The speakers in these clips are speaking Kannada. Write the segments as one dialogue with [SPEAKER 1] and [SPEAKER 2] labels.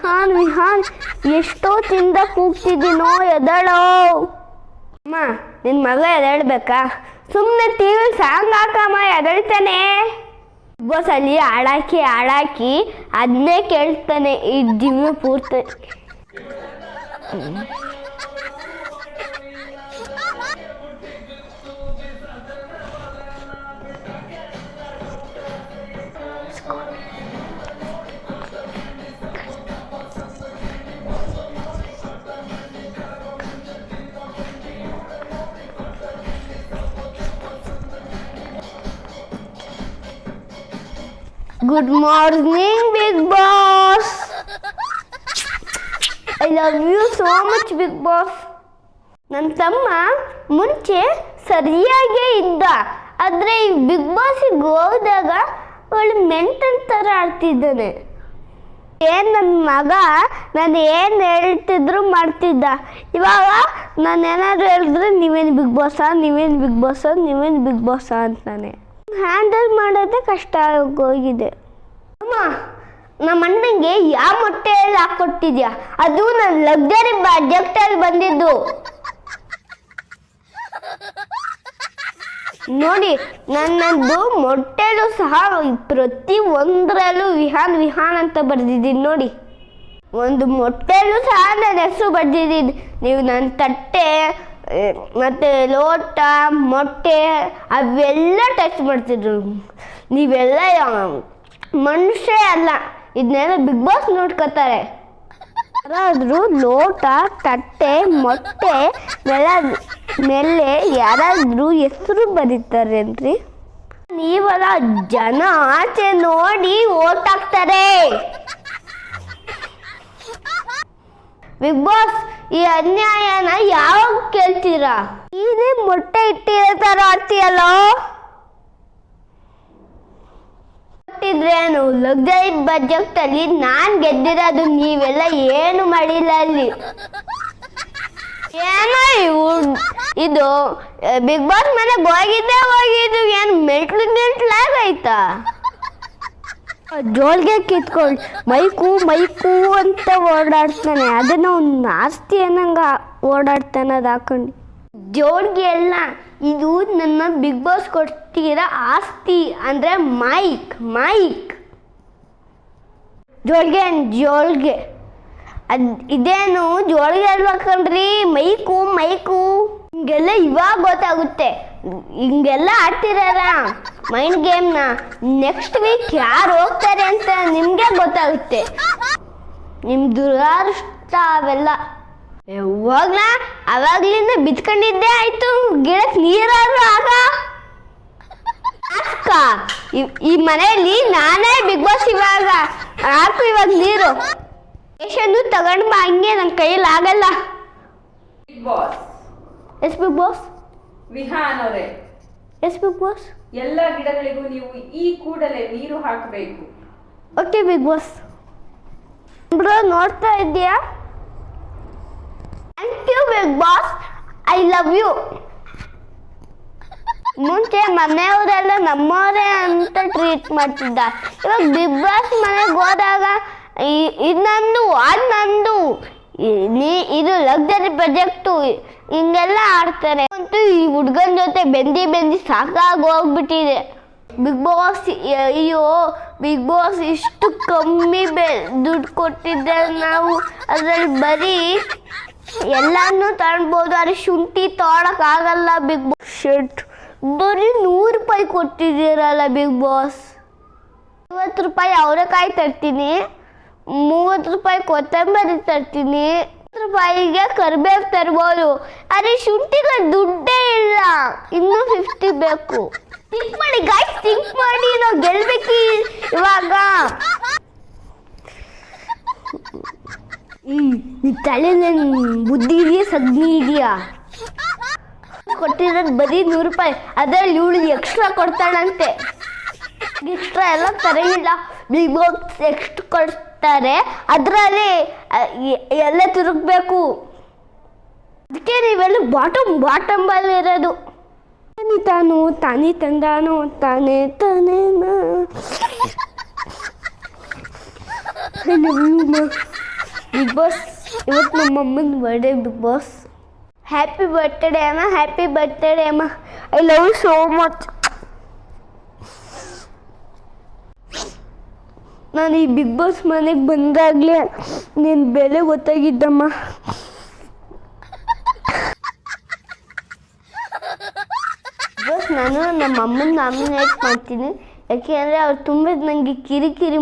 [SPEAKER 1] ವಿಹಾನ್ ಎಷ್ಟೊತ್ತಿಂದ ಕೂಗ್ತಿದ್ದೀನೋ ಎದಳೋ. ಅಮ್ಮ ನಿನ್ನ ಮಗ ಎದಳ್ಬೇಕಾ? ಸುಮ್ಮನೆ ಟಿವಿ ಸಾಂಗ್ ಹಾಕಮ್ಮ ಎದಳ್ತಾನೆ. ಬಸ್ ಅಲ್ಲಿ ಹಾಳಾಕಿ ಅದನ್ನೇ ಕೇಳ್ತಾನೆ ಈ ಜೀವ ಪೂರ್ತಿ. Good morning, Big Boss. I love you so much, Big Boss. ನನ್ನ ತಮ್ಮ ಮುಂಚೆ ಸರಿಯಾಗೇ ಇದ್ದ, ಆದರೆ ಈ ಬಿಗ್ ಬಾಸಿಗೆ ಹೋದಾಗ ಒಳ್ಳೆ ಮೆಂಟಲ್ ಥರ ಆಡ್ತಿದ್ದಾನೆ. ನನ್ನ ಮಗ ನಾನು ಏನು ಹೇಳ್ತಿದ್ರು ಮಾಡ್ತಿದ್ದ. ಇವಾಗ ನಾನು ಏನಾದರೂ ಹೇಳಿದ್ರೆ ನೀವೇನು ಬಿಗ್ ಬಾಸಾ ನೀವೇನು ಬಿಗ್ ಬಾಸಾ ಅಂತಾನೆ. ಹ್ಯಾಂಡಲ್ ಮಾಡೋದೇ ಕಷ್ಟ ಆಗೋಗಿದೆ. ಅಮ್ಮ ನಮ್ಮ ಅಣ್ಣಂಗೆ ಯಾವ ಮೊಟ್ಟೆ ಎಲ್ಲ ಹಾಕ್ಕೊಟ್ಟಿದ್ಯಾ? ಅದು ನನ್ನ ಲಕ್ಸರಿ ಬಜೆಕ್ಟಲ್ಲಿ ಬಂದಿದ್ದು. ನೋಡಿ ನನ್ನದು ಮೊಟ್ಟೆಲು ಸಹ ಪ್ರತಿ ಒಂದರಲ್ಲೂ ವಿಹಾನ್ ಅಂತ ಬರ್ದಿದ್ದೀನಿ ನೋಡಿ. ಒಂದು ಮೊಟ್ಟೆಲು ಸಹ ನನ್ನ ಹೆಸರು ಬರ್ದಿದ್ದೀನಿ. ನೀವು ನನ್ನ ತಟ್ಟೆ ಮತ್ತು ಲೋಟ ಮೊಟ್ಟೆ ಅವೆಲ್ಲ ಟಚ್ ಮಾಡ್ತಿದ್ರು. ನೀವೆಲ್ಲ ಮನುಷ್ಯ ಅಲ್ಲ, ಇದನ್ನೆಲ್ಲ ಬಿಗ್ ಬಾಸ್ ನೋಡ್ಕೋತಾರೆ. ಯಾರಾದರೂ ಲೋಟ ತಟ್ಟೆ ಮೊಟ್ಟೆ ಮೇಲೆ ಯಾರಾದರೂ ಹೆಸರು ಬರೀತಾರೆ ಅನ್ರಿ. ನೀವೆಲ್ಲ ಜನ ಆಚೆ ನೋಡಿ ಓಟ್ ಹಾಕ್ತಾರೆ. ಬಿಗ್ ಬಾಸ್ ಈ ಅನ್ಯಾಯನ ಯಾವಾಗ ಕೇಳ್ತೀರಾ? ಇದೇ ಮೊಟ್ಟೆ ಇಟ್ಟಿರೋ ಥರ ಆಡ್ತೀಯಲ್ಲೋ. ಕೊಟ್ಟಿದ್ರೇನು ಲಕ್ಸರಿ ಬಜೆಕ್ಟಲ್ಲಿ ನಾನು ಗೆದ್ದಿರೋದು, ನೀವೆಲ್ಲ ಏನು ಮಾಡಿಲ್ಲ ಅಲ್ಲಿ. ಏನೋ ಇದು ಬಿಗ್ ಬಾಸ್ ಮನೆಗೆ ಹೋಗಿದ್ದು ಏನು ಮೆಟ್ಲಾಗೈತಾ? ಜೋಲ್ಗೆ ಕಿತ್ಕೊಂಡು ಮೈಕು ಅಂತ ಓಡಾಡ್ತಾನೆ. ಅದನ್ನ ಒಂದು ಆಸ್ತಿ ಅನ್ನಂಗೆ ಓಡಾಡ್ತಾನೆ ಅದು ಹಾಕೊಂಡು. ಜೋಲ್ಗೆ ಅಲ್ಲ, ಇದು ನನ್ನ ಬಿಗ್ ಬಾಸ್ ಕೊಟ್ಟಿರೋ ಆಸ್ತಿ ಅಂದರೆ ಮೈಕ್. ಜೋಲ್ಗೆ ಇದೇನು ಜೋಲ್ಗೆ ಅಲ್ವಾ ಕಣ್ರಿ, ಮೈಕು ಹಿಂಗೆಲ್ಲ ಇವಾಗ ಗೊತ್ತಾಗುತ್ತೆ. ಹಿಂಗೆಲ್ಲ ಆಡ್ತಿರಾರ ಮೈಂಡ್ ಗೇಮ್ನ. ನೆಕ್ಸ್ಟ್ ವೀಕ್ ಯಾರು ಹೋಗ್ತಾರೆ ಅಂತ ನಿಮಗೆ ಗೊತ್ತಾಗುತ್ತೆ. ನಿಮ್ಮ ದುರಾದೃಷ್ಟ ಅವೆಲ್ಲ. ಯಾವಾಗ್ಲ ಅವಾಗ್ಲಿಂದ ಬಿತ್ಕೊಂಡಿದ್ದೇ ಆಯ್ತು. ಗಿಡಕ್ಕೆ ನೀರಾದ್ರು ಆಗ ಈ ಮನೆಯಲ್ಲಿ ನಾನೇ ಬಿಗ್ ಬಾಸ್. ಇವಾಗ ಹಾಕು ಇವಾಗ ನೀರು ರೇಷನ್ನು ತಗೊಂಡು ಬಾ. ಹಂಗೆ ನನ್ನ ಕೈಯಲ್ಲಿ ಆಗಲ್ಲ.
[SPEAKER 2] Big boss
[SPEAKER 1] yes big boss.
[SPEAKER 2] Vihan ಅವರೇ,
[SPEAKER 1] ಎಸ್ ಬಿಗ್ ಬಾಸ್.
[SPEAKER 2] ಎಲ್ಲ ಗಿಡಗಳಿಗೂ ನೀವು ಈ ಕೂಡಲೇ ನೀರು ಹಾಕಬೇಕು.
[SPEAKER 1] Okay big boss. ಬ್ರೋ ನೋಡ್ತಾ ಇದ್ದೀಯಾ? Thank you big boss, I love you. ಮುಂಚೆ ಮನೆಯವರೆಲ್ಲ ನಮ್ಮವರೇ ಅಂತ ಟ್ರೀಟ್ ಮಾಡ್ತಿದ್ದ. ಇವಾಗ ಬಿಗ್ ಬಾಸ್ ಮನೆಗೆ ಹೋದಾಗ ಇದು ನಂದು ಅದು ನಂದು, ಇದು ಲಕ್ಸರಿ ಪ್ರಾಜೆಕ್ಟು ಹಿಂಗೆಲ್ಲ ಆಡ್ತಾರೆ. ಅಂತೂ ಈ ಹುಡ್ಗನ ಜೊತೆ ಬೆಂದಿ ಸಾಕಾಗಿ ಹೋಗ್ಬಿಟ್ಟಿದೆ. ಬಿಗ್ ಬಾಸ್ ಅಯ್ಯೋ ಬಿಗ್ ಬಾಸ್ ಇಷ್ಟು ಕಮ್ಮಿ ದುಡ್ಡು ಕೊಟ್ಟಿದ್ದೆ ನಾವು. ಅದರಲ್ಲಿ ಬರೀ ಎಲ್ಲಾನು ತಗೊಳ್ಬೋದು, ಆದರೆ ಶುಂಠಿ ತೊಗೊಳಕ್ಕಾಗಲ್ಲ. ಬಿಗ್ ಬಾಸ್ ಶರ್ಟ್ ಬರೀ 100 ರೂಪಾಯಿ ಕೊಟ್ಟಿದ್ದೀರಲ್ಲ ಬಿಗ್ ಬಾಸ್. 50 ರೂಪಾಯಿ ಅವರೆಕಾಯಿ ತರ್ತೀನಿ, 30 ರೂಪಾಯಿ ಕೊತ್ತಂಬರಿ ತರ್ತೀನಿ, 10 ರೂಪಾಯಿಗೆ ಕರಿಬೇವು ತರ್ಬೋದು. ಅರೆ ಶುಂಠಿಗೆ ದುಡ್ಡೇ ಇಲ್ಲ, ಇನ್ನೂ 50 ಬೇಕು. ಥಿಂಕ್ ಮಾಡಿ ಗಾಯ್ಸ್, ಥಿಂಕ್ ಮಾಡಿ, ನಾವು ಗೆಲ್ಬೇಕು ಇವಾಗ. ನಿನ್ನ ತಲೆಯಲ್ಲಿ ಬುದ್ಧಿ ಇದೆಯಾ ಸಗ್ನಿ ಇದೆಯಾ? ಕೊಟ್ಟಿರೋದು ಬರೀ 100 ರೂಪಾಯಿ, ಅದರಲ್ಲಿ ಇವಳು ಎಕ್ಸ್ಟ್ರಾ ಕೊಡ್ತಾಳಂತೆ. ಎಕ್ಸ್ಟ್ರಾ ಎಲ್ಲ ತರಲಿಲ್ಲ. ಬಿಗ್ ಬಾಸ್ ಎಷ್ಟು ಕೊಡ್ತಾರೆ ಅದರಲ್ಲಿ ಎಲ್ಲ ತಿರುಗಬೇಕು. ಅದಕ್ಕೆ ನೀವೆಲ್ಲ ಬಾಟಮ್ ಇರೋದು. ತಾನೇ ತಂದಾನು ತಾನೇ ಬಿಗ್ ಬಾಸ್ ಇವತ್ತು ನಮ್ಮ ಅಮ್ಮನ birthday big boss. Happy birthday ಅಮ್ಮ, ಹ್ಯಾಪಿ ಬರ್ತ್ಡೇ ಅಮ್ಮ, I love you so much. ನಾನು ಈ ಬಿಗ್ ಬಾಸ್ ಮನೆಗೆ ಬಂದಾಗಲೇ ನಿನ್ನ ಬೆಲೆ ಗೊತ್ತಾಗಿದ್ದಮ್ಮ. ಬಿಗ್ ಬಾಸ್ ನಾನು ನಮ್ಮ ಅಮ್ಮನ ನಾಮಿನೇಟ್ ಮಾಡ್ತೀನಿ, ಯಾಕೆಂದರೆ ಅವ್ರು ತುಂಬ ನನಗೆ ಕಿರಿಕಿರಿ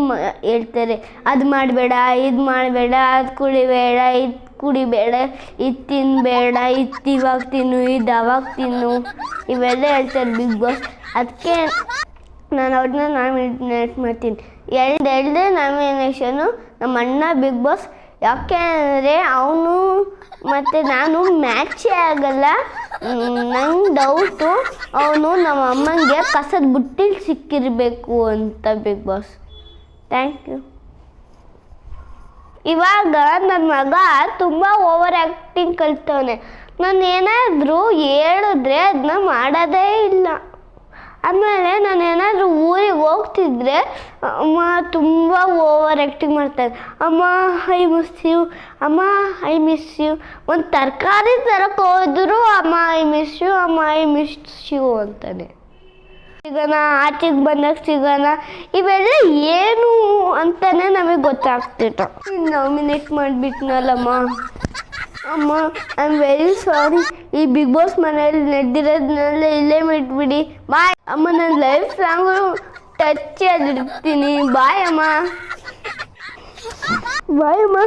[SPEAKER 1] ಹೇಳ್ತಾರೆ. ಅದು ಮಾಡಬೇಡ, ಇದು ಮಾಡಬೇಡ, ಅದು ಕುಡಿಬೇಡ, ಇದು ಕುಡಿಬೇಡ, ಇದು ತಿನ್ನಬೇಡ, ಇದು ಇವಾಗ ತಿನ್ನು, ಇದು ಅವಾಗ ತಿನ್ನು, ಇವೆಲ್ಲ ಹೇಳ್ತಾರೆ ಬಿಗ್ ಬಾಸ್. ಅದಕ್ಕೆ ನಾನು ಅವ್ರನ್ನ ನಾಮಿನೇಟ್ ಮಾಡ್ತೀನಿ. ಎರಡೇ ನಾಮಿನೇಷನು ನಮ್ಮ ಅಣ್ಣ ಬಿಗ್ ಬಾಸ್. ಯಾಕೆ ಅಂದರೆ ಅವನು ಮತ್ತು ನಾನು ಮ್ಯಾಚೇ ಆಗಲ್ಲ. ನಂಗೆ ಡೌಟು ಅವನು ನಮ್ಮ ಅಮ್ಮನಿಗೆ ಕಸದ ಬುಟ್ಟಿಲಿ ಸಿಕ್ಕಿರಬೇಕು ಅಂತ ಬಿಗ್ ಬಾಸ್. Thank you. ಇವಾಗ ನನ್ನ ಮಗ ತುಂಬ ಓವರ್ ಆ್ಯಕ್ಟಿಂಗ್ ಕಲ್ತವನೆ. ನಾನು ಏನಾದರೂ ಹೇಳಿದ್ರೆ ಅದನ್ನ ಮಾಡೋದೇ ಇಲ್ಲ. ಆಮೇಲೆ ನಾನು ಏನಾದರೂ ಊರಿಗೆ ಹೋಗ್ತಿದ್ರೆ ಅಮ್ಮ ತುಂಬ ಓವರ್ ಆ್ಯಕ್ಟಿಂಗ್ ಮಾಡ್ತಾರೆ. ಅಮ್ಮ ಐ ಮಿಸ್ ಯು, ಅಮ್ಮ ಐ ಮಿಸ್ ಯು. ಒಂದು ತರಕಾರಿ ತರಕ್ಕೆ ಹೋದ್ರು ಅಮ್ಮ ಐ ಮಿಸ್ ಯು, ಅಮ್ಮ ಐ ಮಿಸ್ ಯು ಅಂತಾನೆ. ಸಿಗೋಣ, ಆಚೆಗೆ ಬಂದಾಗ ಸಿಗೋಣ, ಇವೆಲ್ಲ ಏನು ಅಂತಾನೆ ನಮಗೆ ಗೊತ್ತಾಗ್ತಿತ್ತು. ನಾಮಿನೇಟ್ ಮಾಡಿಬಿಟ್ನಲ್ಲಮ್ಮ. ಅಮ್ಮ ಐ ಆಮ್ ವೆರಿ ಸಾರಿ. ಈ ಬಿಗ್ ಬಾಸ್ ಮನೇಲಿ ನಡೆದಿರೋದನ್ನೆಲ್ಲ ಇಲ್ಲೇ ಬಿಟ್ಬಿಡಿ. ಬಾಯ್ ಅಮ್ಮ, ನನ್ನ ಲೈಫ್ ಲಾಂಗು ಟಚ್ ಆಗಿರ್ತೀನಿ. ಬಾಯ್ ಅಮ್ಮ, ಬಾಯ್ ಅಮ್ಮ.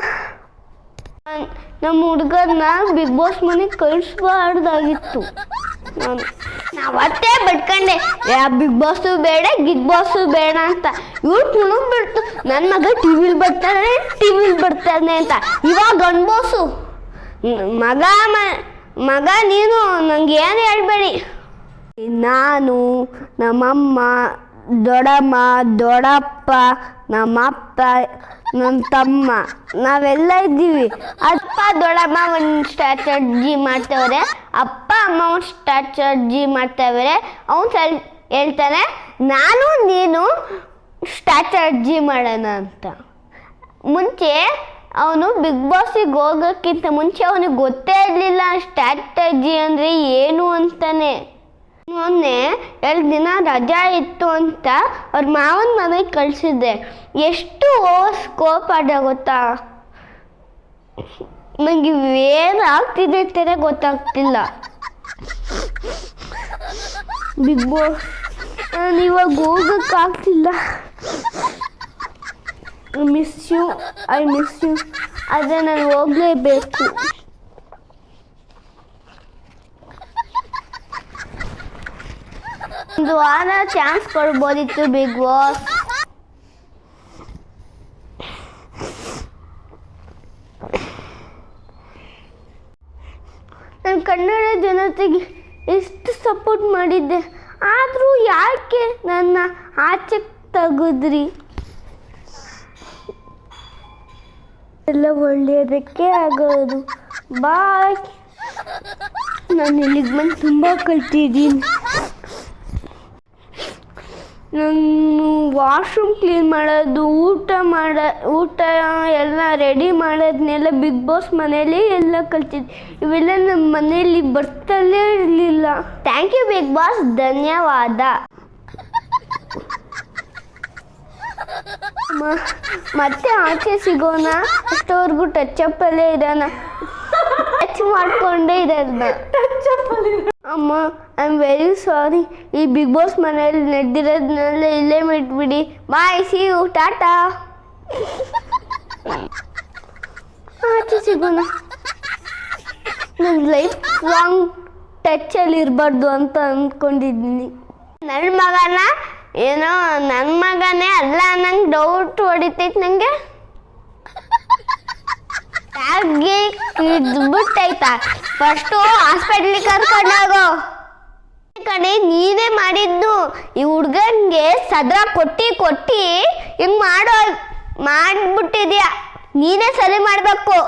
[SPEAKER 1] ನಮ್ಮ ಹುಡುಗರನ್ನ ಬಿಗ್ ಬಾಸ್ ಮನೆಗೆ ಕಳಿಸ್ಬಾರ್ದಾಗಿತ್ತು. ನಾನು ಅವತ್ತೇ ಬಿಟ್ಕೊಂಡೆ, ಬಿಗ್ ಬಾಸು ಬೇಡ, ಗಿಗ್ ಬಾಸು ಬೇಡ ಅಂತ. ಇವ್ರು ತುಳುಗ್ಬಿಡ್ತು, ನನ್ನ ಮಗ ಟಿವಿಲಿ ಬರ್ತಾನೆ ಅಂತ. ಇವಾಗ ಅನ್ಬೋಸು ಮಗ ನೀನು ನಂಗೆ ಏನು ಹೇಳ್ಬೇಡಿ. ನಾನು, ನಮ್ಮಮ್ಮ, ದೊಡ್ಡಮ್ಮ, ದೊಡ್ಡಪ್ಪ, ನಮ್ಮಪ್ಪ, ನನ್ನ ತಮ್ಮ, ನಾವೆಲ್ಲ ಇದ್ದೀವಿ. ಅಪ್ಪ ದೊಡ್ಡಮ್ಮ ಒಂದು ಸ್ಟ್ರಾಟಜಿ ಮಾಡ್ತವ್ರೆ, ಅಪ್ಪ ಅಮ್ಮ ಒಂದು ಸ್ಟ್ರಾಟಜಿ ಮಾಡ್ತವ್ರೆ. ಅವನು ಹೇಳ್ತಾನೆ ನಾನು ನೀನು ಸ್ಟ್ರಾಟಜಿ ಮಾಡೋಣ ಅಂತ. ಮುಂಚೆ ಅವನು ಬಿಗ್ ಬಾಸಿಗೆ ಹೋಗೋಕ್ಕಿಂತ ಮುಂಚೆ ಅವನಿಗೆ ಗೊತ್ತೇ ಇರಲಿಲ್ಲ ಸ್ಟ್ರಾಟಜಿ ಅಂದರೆ ಏನು ಅಂತಾನೆ. ಮೊನ್ನೆ 2 ದಿನ ರಜಾ ಇತ್ತು ಅಂತ ಅವ್ರ ಮಾವನ ಮನೆಗೆ ಕಳಿಸಿದ್ದೆ. ಎಷ್ಟು ಸ್ಕೋಪ್ ಆಡ ಗೊತ್ತಾ, ನನಗೆ ಏನು ಆಗ್ತಿದೆ ಅಂತಲೇ ಗೊತ್ತಾಗ್ತಿಲ್ಲ. ಬಿಗ್ ಬಾಸ್ ನಾನು ಇವಾಗ ಹೋಗೋಕ್ಕಾಗ್ತಿಲ್ಲ. I miss you. ಆದರೆ ನಾನು ಹೋಗಲೇಬೇಕು. ಒಂದು ವಾರ ಚಾನ್ಸ್ ಕೊಡ್ಬೋದಿತ್ತು ಬಿಗ್ ಬಾಸ್. ನಾನು ಕನ್ನಡ ಜನತೆಗೆ ಎಷ್ಟು ಸಪೋರ್ಟ್ ಮಾಡಿದ್ದೆ, ಆದರೂ ಯಾಕೆ ನನ್ನ ಆಚೆ ತೆಗೆದ್ರಿ? ಎಲ್ಲ ಒಳ್ಳೆಯದಕ್ಕೆ ಆಗೋದು. ಬಾಯ್. ನಾನು ಇಲ್ಲಿಗೆ ಬಂದು ತುಂಬ ಕಲ್ತಿದ್ದೀನಿ. ನಾನು ವಾಶ್ರೂಮ್ ಕ್ಲೀನ್ ಮಾಡೋದು, ಊಟ ಎಲ್ಲ ರೆಡಿ ಮಾಡೋದನ್ನೆಲ್ಲ ಬಿಗ್ ಬಾಸ್ ಮನೇಲಿ ಎಲ್ಲ ಕಲ್ತಿದ್ದೆ. ಇವೆಲ್ಲ ನಮ್ಮ ಮನೆಯಲ್ಲಿ ಬರ್ತಾನೇ ಇರಲಿಲ್ಲ. ಥ್ಯಾಂಕ್ ಯು ಬಿಗ್ ಬಾಸ್, ಧನ್ಯವಾದ. ಮತ್ತೆ ಆಚೆ ಸಿಗೋಣ, ಅಷ್ಟವರೆಗೂ ಟಚಪ್ಪಲ್ಲೇ ಇರೋಣ, ಟಚ್ ಮಾಡಿಕೊಂಡೇ ಇರೋಣ. ಅಮ್ಮ ಐ ಆಮ್ ವೆರಿ ಸಾರಿ. ಈ ಬಿಗ್ ಬಾಸ್ ಮನೇಲಿ ನಡೆದಿರೋದನ್ನೆಲ್ಲ ಇಲ್ಲೇ ಬಿಟ್ಬಿಡಿ. ಬಾಯ್, ಸಿ ಯು, ಟಾಟಾ. ಆಚೆ ಸಿಗೋಣ. ನನ್ನ ಲೈಫ್ ಲಾಂಗ್ ಟಚ್ಚಲ್ಲಿ ಇರಬಾರ್ದು ಅಂತ ಅಂದ್ಕೊಂಡಿದ್ದೀನಿ. ನನ್ನ ಮಗನ ಏನೋ ನನ್ನ ಮಗನೇ ಅಲ್ಲ ನಂಗೆ ಡೌಟ್ ಹೊಡಿತೈತೆ. ನನಗೆ ಯಾಕೆ ಇದ್ಬಿಟ್ಟೈತಾ? ಫಸ್ಟು ಹಾಸ್ಪಿಟ್ಲಿಗೆ ಕರ್ಕೊಂಡೋಗೋ. ಕಡೆ ನೀನೇ ಮಾಡಿದ್ದು. ಈ ಹುಡ್ಗನ್ಗೆ ಸದ್ರ ಕೊಟ್ಟು ಹಿಂಗೆ ಮಾಡಿಬಿಟ್ಟಿದ್ಯಾ. ನೀನೇ ಸರಿ ಮಾಡಬೇಕು.